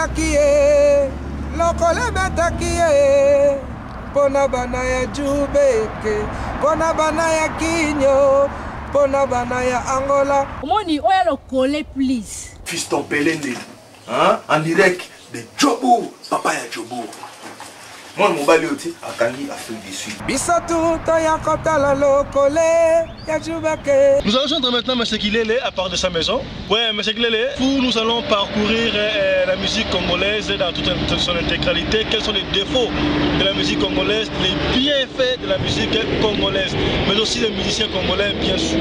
Takie, lokole betakie, pona banaya jubeke, pona banaya kinyo, pona banaya Angola. Moni, oya lokole, please. Fiston Pelende, hein? En direct de Djobo, papa ya Djobo. Moi, mon balioti, à Kangi, Afrique du Sud. Bisatu, toya kotala lokole, ya jubeke. Nous allons entrer maintenant M. Kilele à part de sa maison. Ouais, M. Kilele, nous allons parcourir la musique congolaise dans toute son intégralité. Quels sont les défauts de la musique congolaise, les bienfaits de la musique congolaise, mais aussi les musiciens congolais, bien sûr.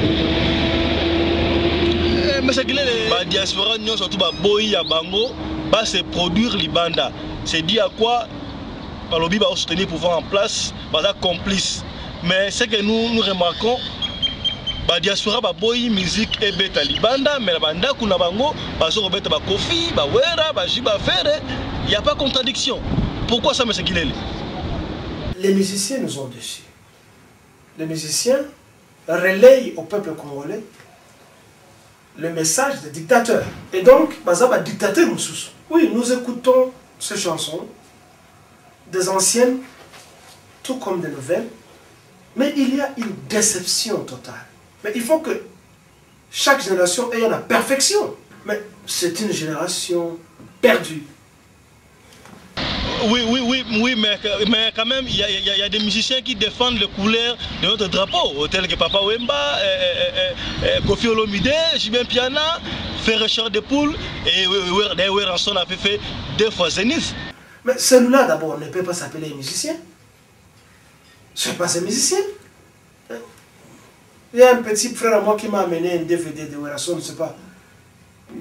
M. Kilele, la diaspora, surtout Boyi à Bango, va se produire Libanda. C'est dit à quoi? Le lobby va soutenir pour pouvoir en place, va complice. Mais ce que nous remarquons, la diaspora va boy musique et beta libanda, mais la banda kuna bango, bazo robeta ba kofi, ba wera, ba jiba fere, il n'y a pas contradiction. Pourquoi ça, M. Kilele? Les musiciens nous ont dessus. Les musiciens relayent au peuple congolais le message des dictateurs. Et donc, bazaba dictateur nous sous. Oui, nous écoutons ces chansons, des anciennes, tout comme des nouvelles, mais il y a une déception totale. Mais il faut que chaque génération ait la perfection. Mais c'est une génération perdue. Oui, mais quand même, il y a des musiciens qui défendent les couleurs de notre drapeau, tels que Papa Wemba, Kofi Olomide, Jibin Piana, Ferrechard de Poule, et Weranson a fait 2 fois Zénith. Mais celui-là, d'abord, ne peut pas s'appeler musicien. Je ne suis pas un musicien. Il y a un petit frère à moi qui m'a amené un DVD de Weranson, je ne sais pas.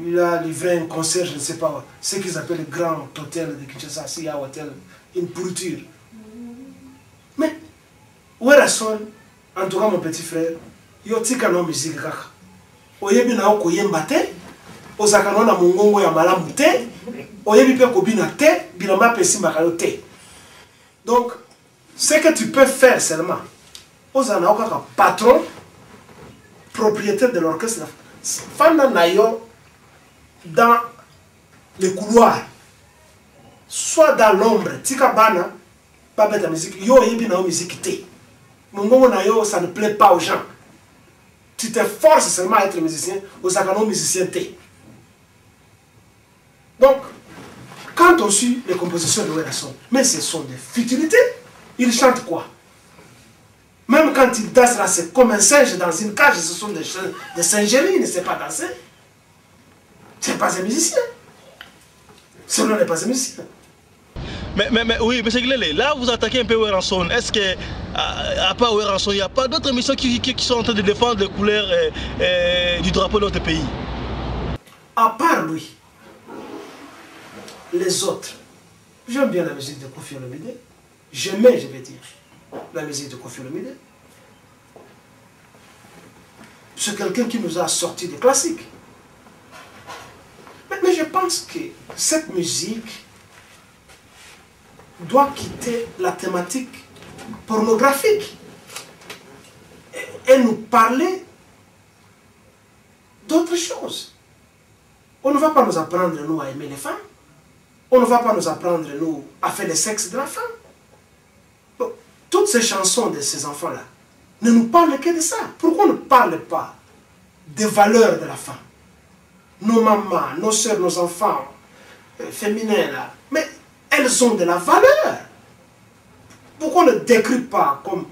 Il a livré un concert, je ne sais pas, ce qu'ils appellent le grand hôtel de Kinshasa, s'il y a un hôtel, une pourriture. Mais, Weranson, en tout cas mon petit frère, il y a une musique. Il y a koyemba te, ozakano na mongongo ya malamu te, oyebi pe kobina te, bilama pesi makalo te. Donc, ce que tu peux faire seulement, ozana okaka patron, propriétaire de l'orchestre, fanda nayo dans les couloirs, soit dans l'ombre, tika bana, pas bête la musique, yo oyebi na musique te. Mongongo nayo, ça ne plaît pas aux gens. Tu te forces seulement à être musicien, aux accanons musiciens T. Donc, quand on suit les compositions de Weranson, mais ce sont des futilités. Il chante quoi? Même quand il danse là, c'est comme un singe dans une cage, ce sont des singeries, il ne sait pas danser. C'est pas un musicien. Celui-là n'est pas un musicien. Mais oui, M. Kilele, là vous attaquez un peu Weranson. Est-ce que, à part Weranson, il n'y a pas d'autres missions qui sont en train de défendre les couleurs du drapeau de notre pays? À part lui, les autres, j'aime bien la musique de Kofi Olomide. J'aimais, je vais dire, la musique de Kofi Olomide. C'est quelqu'un qui nous a sorti des classiques. Mais je pense que cette musique doit quitter la thématique pornographique et nous parler d'autres choses. On ne va pas nous apprendre, nous, à aimer les femmes. On ne va pas nous apprendre, nous, à faire le sexe de la femme. Donc, toutes ces chansons de ces enfants-là ne nous parlent que de ça. Pourquoi on ne parle pas des valeurs de la femme? Nos mamans, nos soeurs, nos enfants féminins, là, mais elles ont de la valeur. Pourquoi on ne décrit pas comme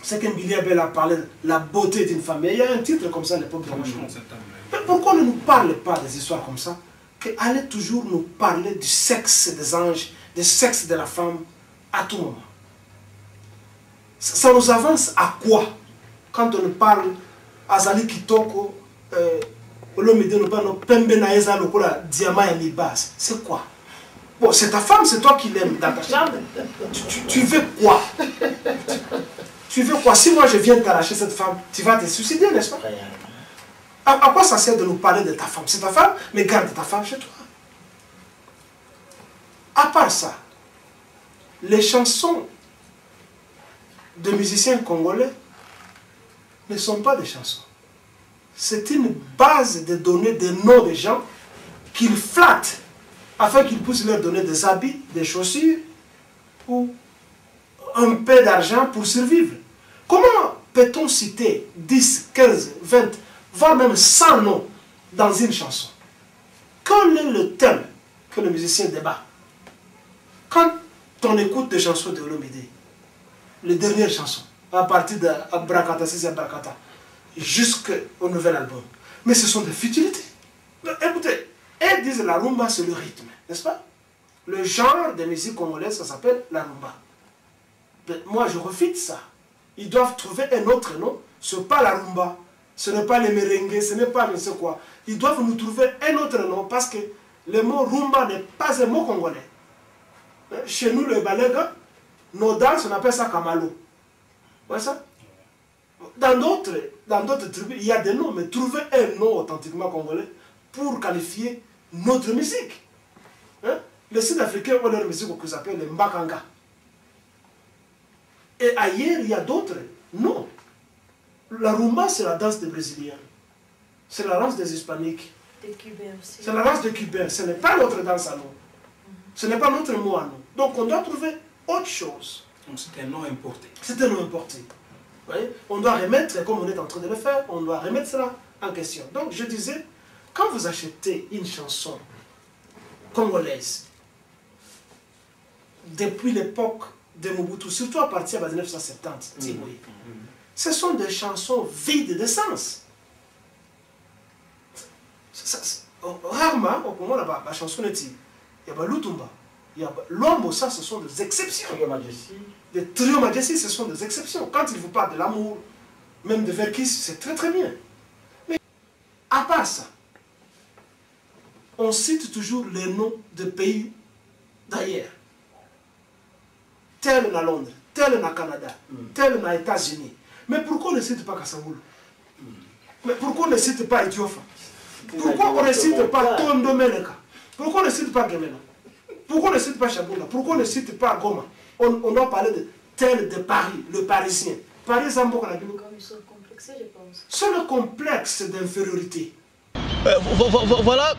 ce que Billy Abel a parlé, la beauté d'une femme? Il y a un titre comme ça à l'époque de Rochemont. Mais pourquoi on ne nous parle pas des histoires comme ça? Qu'elle toujours nous parler du sexe des anges, du sexe de la femme, à tout moment. Ça nous avance à quoi? Quand on nous parle, Azali Kitoko, c'est quoi? Bon, c'est ta femme, c'est toi qui l'aimes dans ta chambre. Tu veux quoi? Tu veux quoi? Si moi je viens t'arracher cette femme, tu vas te suicider, n'est-ce pas? À quoi ça sert de nous parler de ta femme? C'est ta femme, mais garde ta femme chez toi. À part ça, les chansons de musiciens congolais ne sont pas des chansons. C'est une base de données des noms des gens qu'ils flattent afin qu'ils puissent leur donner des habits, des chaussures ou un peu d'argent pour survivre. Comment peut-on citer 10, 15, 20, voire même 100 noms dans une chanson? Quel est le thème que le musicien débat? Quand on écoute des chansons de Olomide, les dernières chansons, à partir de Abrakata, c'est Abrakata, jusqu'au nouvel album, mais ce sont des futilités. Écoutez, elles disent la rumba c'est le rythme, n'est-ce pas? Le genre de musique congolaise, ça s'appelle la rumba. Mais moi je refute ça. Ils doivent trouver un autre nom. Ce n'est pas la rumba, ce n'est pas les merengues, ce n'est pas ne sais quoi. Ils doivent nous trouver un autre nom parce que le mot rumba n'est pas un mot congolais. Chez nous, les Balégas, nos danses, on appelle ça Kamalo. Vous voyez ça? Dans d'autres tribus, il y a des noms, mais trouver un nom authentiquement congolais pour qualifier notre musique. Hein? Les Sud-Africains ont leur musique qu'ils appellent les Mbakanga. Et ailleurs, il y a d'autres. Non. La rumba, c'est la danse des Brésiliens. C'est la danse des Hispaniques. Des Cubains aussi. C'est la danse des Cubains. Ce n'est pas notre danse à nous. Ce n'est pas notre mot à nous. Donc on doit trouver autre chose. C'est un nom importé. C'est un nom importé. Vous voyez? On doit remettre, comme on est en train de le faire, on doit remettre cela en question. Donc je disais, quand vous achetez une chanson congolaise, depuis l'époque de Mobutu, surtout à partir de 1970, ce sont des chansons vides de sens. Rarement, au Congo, la chanson est il y a Lutumba, il y a Lombo, ça ce sont des exceptions. Les trios Majesty, ce sont des exceptions. Quand il vous parle de l'amour, même de Verkis, c'est très très bien. Mais à part ça, on cite toujours les noms de pays d'ailleurs. Tel na Londres, tel na Canada, tel na États-Unis. Mais pourquoi on ne cite pas Kassaoul? Mais pourquoi on ne cite pas Etiofa? Pourquoi on ne cite pas Tondo Meleka? Pourquoi on ne cite pas Gemena? Pourquoi on ne cite pas Chaboula? Pourquoi on ne cite pas Goma? On doit parler de tel de Paris, le Parisien. Paris, c'est un peu comme ils sont complexés, je pense. C'est le complexe d'infériorité. Voilà,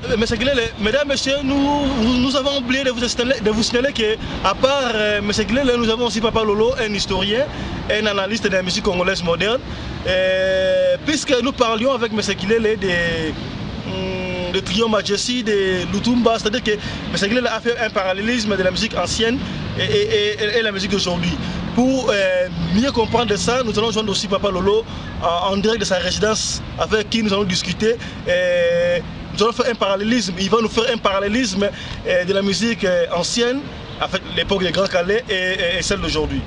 mesdames, messieurs, nous avons oublié de vous signaler qu'à part M. Guilele, nous avons aussi Papa Lolo, un historien, un analyste de la musique congolaise moderne. Puisque nous parlions avec M. Guilele de Trio Majesty, de Lutumba, c'est-à-dire que M. Guilele a fait un parallélisme de la musique ancienne et la musique d'aujourd'hui. Pour mieux comprendre ça, nous allons joindre aussi Papa Lolo en direct de sa résidence avec qui nous allons discuter. Nous allons faire un parallélisme, il va nous faire un parallélisme de la musique ancienne, avec l'époque des Grands Calais et celle d'aujourd'hui.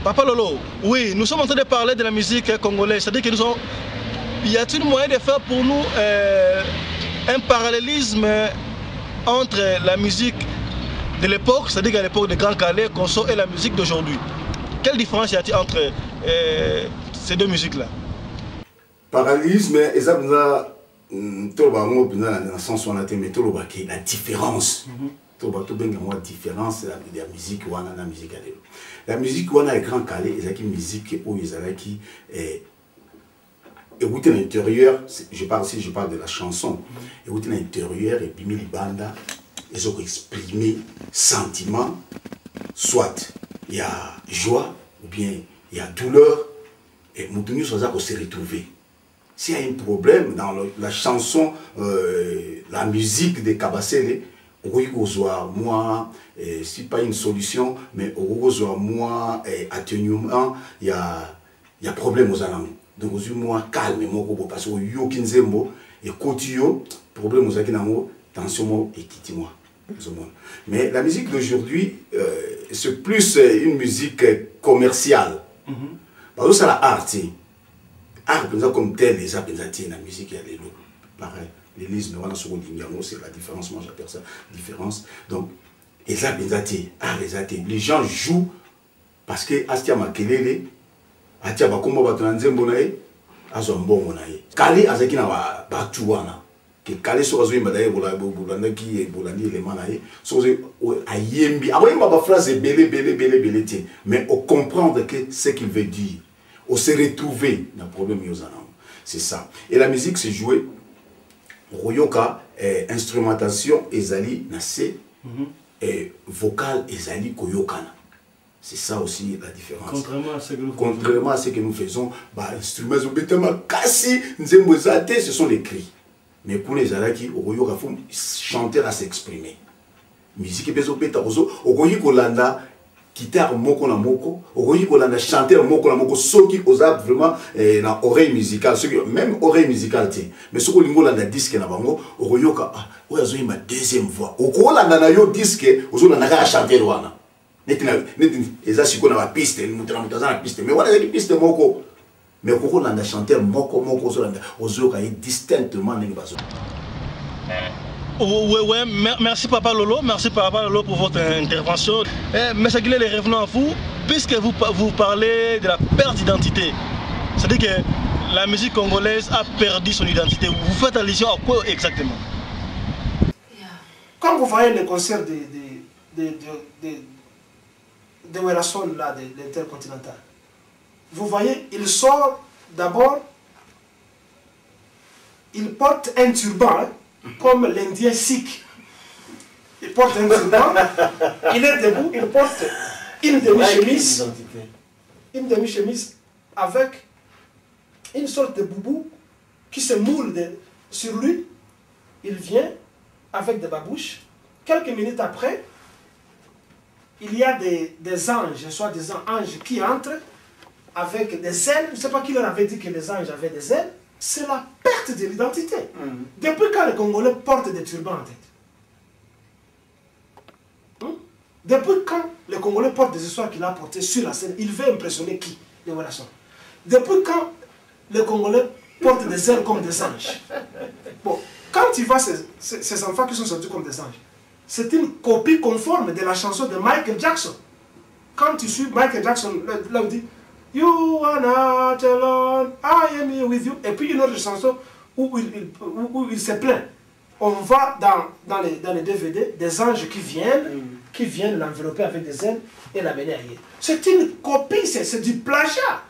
Papa Lolo, oui, nous sommes en train de parler de la musique congolaise, c'est-à-dire que nous avons... Y a-t-il moyen de faire pour nous un parallélisme entre la musique de l'époque, c'est-à-dire qu'à l'époque des Grands Calais, Conso, et la musique d'aujourd'hui? Quelle différence y a-t-il entre ces deux musiques-là? Parallélisme, et ça, dans le sens où on a été la différence. La différence de la musique ou la musique. La musique ou la Grand Calais, c'est une musique où ils ont qui écouter l'intérieur, je parle de la chanson, écouter l'intérieur et puis les bandes, ils ont exprimé sentiment, soit il y a joie ou bien il y a douleur, et nous devons se retrouver. S'il y a un problème dans la chanson, la musique de Kabasele, moi, c'est pas une solution, mais moi, atténuement, il y a problème aux alentours. Donc, moi, calme, parce que yo kinzembo, et kotio, problème aux alentours, tension, et quitte-moi. Mais la musique d'aujourd'hui, c'est plus une musique commerciale. Parce que c'est la art. Art, comme tel, les arts, la musique, il y a les lots. Pareil. L'église, c'est la différence, moi j'appelle ça différence. Donc, les gens jouent parce que Astia Makelele, Atia Bakomba Batanzembonae, Azombongonae. Kali Azakina Batuana. Que Kali Soazouim Badae, Bolandaki et Bolandi, les Manae, Soazouim Ayembi. Après, ma phrase est belé, mais on comprend ce qu'il veut dire. On se retrouver dans le problème, c'est ça. Et la musique, c'est joué. Royoka, instrumentation ezali na C, vocal ezali koyokana. C'est ça aussi la différence. Contrairement à ce que nous faisons, bah, instruments, ce sont les cris. Mais pour les Alaki, Royoka, il faut chanter à s'exprimer. Musique, Kolanda, guitare moko na moko, Kolanda, chanter moko na moko, ceux qui osent vraiment na oreille musicale, même oreille musicale, mais ceux qui ont un disque na bango, Royoka, oyazo ma deuxième voix. Kolanda na yo disque, ozo na naka chanter loana. Eza siko na ba piste, mutana mutaza na piste, mais voilà les piste moko. Mais Kolanda chanter moko moko ozo ka distinctement ndenge bazo. Ouais, merci Papa Lolo, merci Papa Lolo pour votre intervention. Mais c'est qu'il est revenant à vous, puisque vous parlez de la perte d'identité. C'est-à-dire que la musique congolaise a perdu son identité. Vous faites allusion à quoi exactement? Quand vous voyez les concerts de Werason, là, de l'Intercontinental, vous voyez, il sort d'abord, il porte un turban, hein, comme l'Indien sikh. Il porte un turban, il est debout, il porte une demi-chemise avec une sorte de boubou qui se moule sur lui. Il vient avec des babouches. Quelques minutes après, il y a des anges, soit des anges qui entrent avec des ailes. Je ne sais pas qui leur avait dit que les anges avaient des ailes. C'est la perte de l'identité. Depuis quand les Congolais portent des turbans en tête? Depuis quand les Congolais portent des histoires qu'il a portées sur la scène? Il veut impressionner qui? Les relations. Depuis quand les Congolais portent des ailes comme des anges? Bon, quand tu vois ces enfants qui sont sortis comme des anges, c'est une copie conforme de la chanson de Michael Jackson. Quand tu suis Michael Jackson, là où il dit You are not alone, I am here with you. Et puis une autre chanson où il se plaint. On voit dans les DVD des anges qui viennent l'envelopper avec des ailes et l'amener ailleurs. C'est une copie, c'est du plagiat.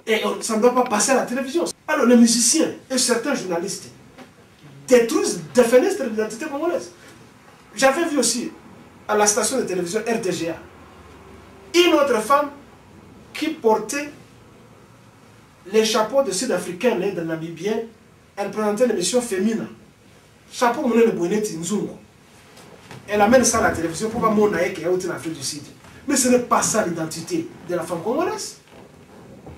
Et ça ne doit pas passer à la télévision. Alors les musiciens et certains journalistes détruisent, défenestrent l'identité congolaise. J'avais vu aussi à la station de télévision RTGA une autre femme qui portait les chapeaux de Sud-Africains et de Namibiens. Elle présentait l'émission féminine. Chapeau mouné le bonnet Nzungu. Elle amène ça à la télévision pour voir mon aïe qui est en Afrique du Sud. Mais ce n'est pas ça l'identité de la femme congolaise.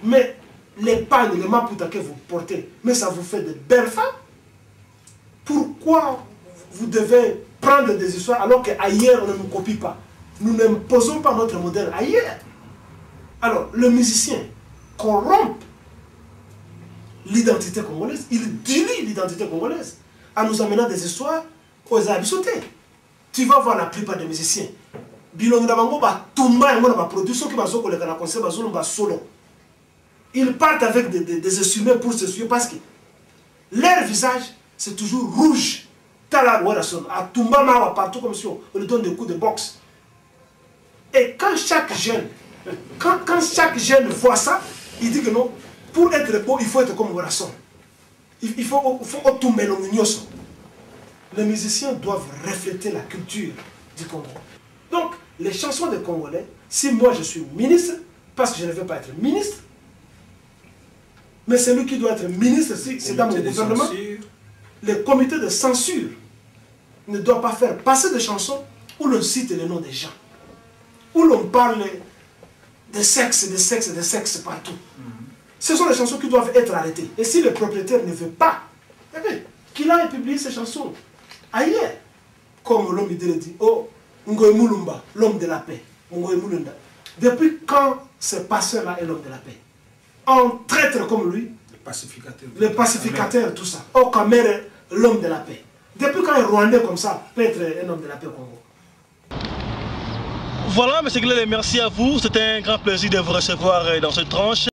Mais les pagnes, les maputa que vous portez, mais ça vous fait de belles femmes. Pourquoi vous devez prendre des histoires alors qu'ailleurs on ne nous copie pas? Nous n'imposons pas notre modèle ailleurs. Alors, le musicien corrompt l'identité congolaise, il dilie l'identité congolaise en nous amenant des histoires aux abissotés. Tu vas voir la plupart des musiciens. Ils partent avec des instruments pour se suivre parce que leur visage, c'est toujours rouge. Partout comme si on lui donne des coups de boxe. Et quand chaque jeune voit ça, il dit que non, pour être beau, il faut être comme Werason. Il faut tout mélanger. Les musiciens doivent refléter la culture du Congo. Donc, les chansons des Congolais, si moi je suis ministre, parce que je ne veux pas être ministre, mais celui qui doit être ministre, c'est dans mon gouvernement, le comité de censure ne doit pas faire passer des chansons où l'on cite les noms des gens, où l'on parle de sexe partout. Ce sont les chansons qui doivent être arrêtées. Et si le propriétaire ne veut pas, qu'il aille publier ces chansons ailleurs. Comme l'homme dit, oh, Ngoy Mulumba, l'homme de la paix. Ngoy Mulunda. Depuis quand ce passeur-là est l'homme de la paix? Un traître comme lui, le pacificateur, tout ça. Oh, Kamere, l'homme de la paix. Depuis quand un Rwandais comme ça peut être un homme de la paix au Congo? Voilà, M. Glele, merci à vous. C'était un grand plaisir de vous recevoir dans cette tranche.